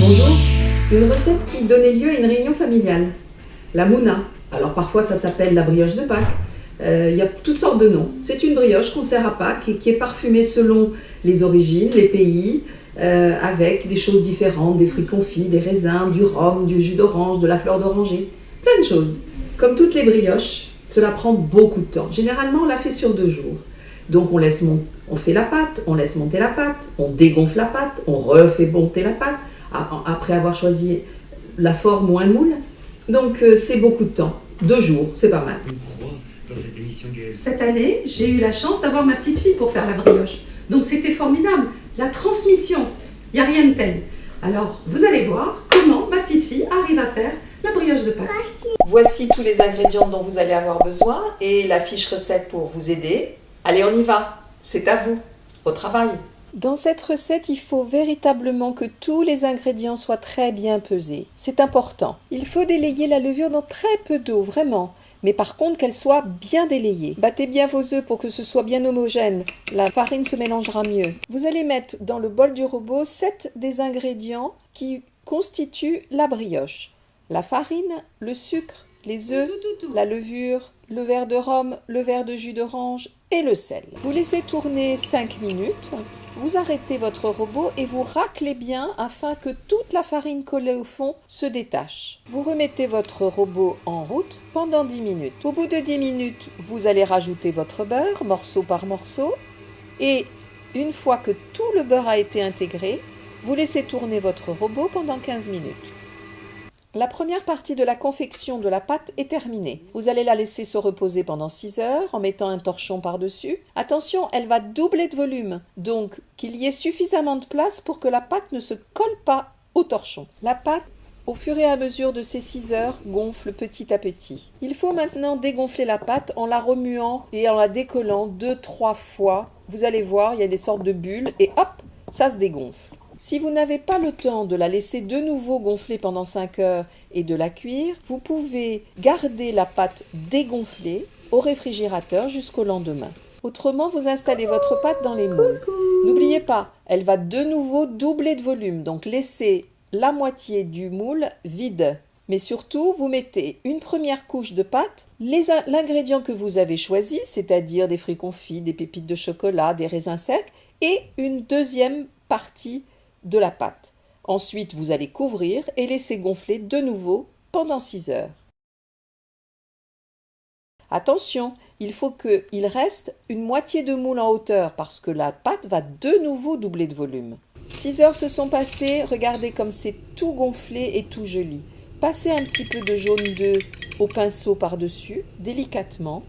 Bonjour, une recette qui donnait lieu à une réunion familiale. La mouna. Alors parfois ça s'appelle la brioche de Pâques. Il y a toutes sortes de noms. C'est une brioche qu'on sert à Pâques et qui est parfumée selon les origines, les pays, avec des choses différentes, des fruits confits, des raisins, du rhum, du jus d'orange, de la fleur d'oranger, plein de choses. Comme toutes les brioches, cela prend beaucoup de temps. Généralement, on la fait sur 2 jours. Donc on fait la pâte, on laisse monter la pâte, on dégonfle la pâte, on refait monter la pâte, après avoir choisi la forme ou un moule. Donc c'est beaucoup de temps. 2 jours, c'est pas mal. Cette année, j'ai eu la chance d'avoir ma petite fille pour faire la brioche. Donc c'était formidable. La transmission, il n'y a rien de tel. Alors, vous allez voir comment ma petite fille arrive à faire la brioche de Pâques. Voici tous les ingrédients dont vous allez avoir besoin et la fiche recette pour vous aider. Allez, on y va. C'est à vous. Au travail. Dans cette recette, il faut véritablement que tous les ingrédients soient très bien pesés. C'est important. Il faut délayer la levure dans très peu d'eau, vraiment. Mais par contre, qu'elle soit bien délayée. Battez bien vos œufs pour que ce soit bien homogène. La farine se mélangera mieux. Vous allez mettre dans le bol du robot 7 des ingrédients qui constituent la brioche. La farine, le sucre, les œufs, la levure, le verre de rhum, le verre de jus d'orange et le sel. Vous laissez tourner 5 minutes. Vous arrêtez votre robot et vous raclez bien afin que toute la farine collée au fond se détache. Vous remettez votre robot en route pendant 10 minutes. Au bout de 10 minutes, vous allez rajouter votre beurre, morceau par morceau. Et une fois que tout le beurre a été intégré, vous laissez tourner votre robot pendant 15 minutes. La première partie de la confection de la pâte est terminée. Vous allez la laisser se reposer pendant 6 heures en mettant un torchon par-dessus. Attention, elle va doubler de volume, donc qu'il y ait suffisamment de place pour que la pâte ne se colle pas au torchon. La pâte, au fur et à mesure de ces 6 heures, gonfle petit à petit. Il faut maintenant dégonfler la pâte en la remuant et en la décollant 2-3 fois. Vous allez voir, il y a des sortes de bulles et hop, ça se dégonfle. Si vous n'avez pas le temps de la laisser de nouveau gonfler pendant 5 heures et de la cuire, vous pouvez garder la pâte dégonflée au réfrigérateur jusqu'au lendemain. Autrement, vous installez votre pâte dans les moules. N'oubliez pas, elle va de nouveau doubler de volume, donc laissez la moitié du moule vide. Mais surtout, vous mettez une première couche de pâte, l'ingrédient que vous avez choisi, c'est-à-dire des fruits confits, des pépites de chocolat, des raisins secs, et une deuxième partie de la pâte. Ensuite, vous allez couvrir et laisser gonfler de nouveau pendant 6 heures. Attention, il faut qu'il reste une moitié de moule en hauteur parce que la pâte va de nouveau doubler de volume. 6 heures se sont passées, regardez comme c'est tout gonflé et tout joli. Passez un petit peu de jaune d'œuf au pinceau par-dessus, délicatement,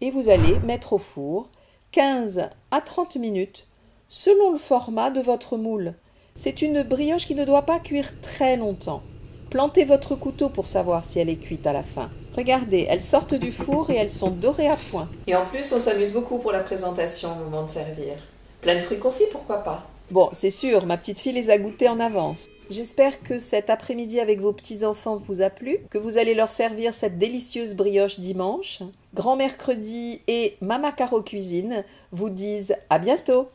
et vous allez mettre au four 15 à 30 minutes selon le format de votre moule. C'est une brioche qui ne doit pas cuire très longtemps. Plantez votre couteau pour savoir si elle est cuite à la fin. Regardez, elles sortent du four et elles sont dorées à point. Et en plus, on s'amuse beaucoup pour la présentation au moment de servir. Plein de fruits confits, pourquoi pas? Bon, c'est sûr, ma petite fille les a goûtés en avance. J'espère que cet après-midi avec vos petits-enfants vous a plu, que vous allez leur servir cette délicieuse brioche dimanche. Grand mercredi et Mama Caro Cuisine vous disent à bientôt.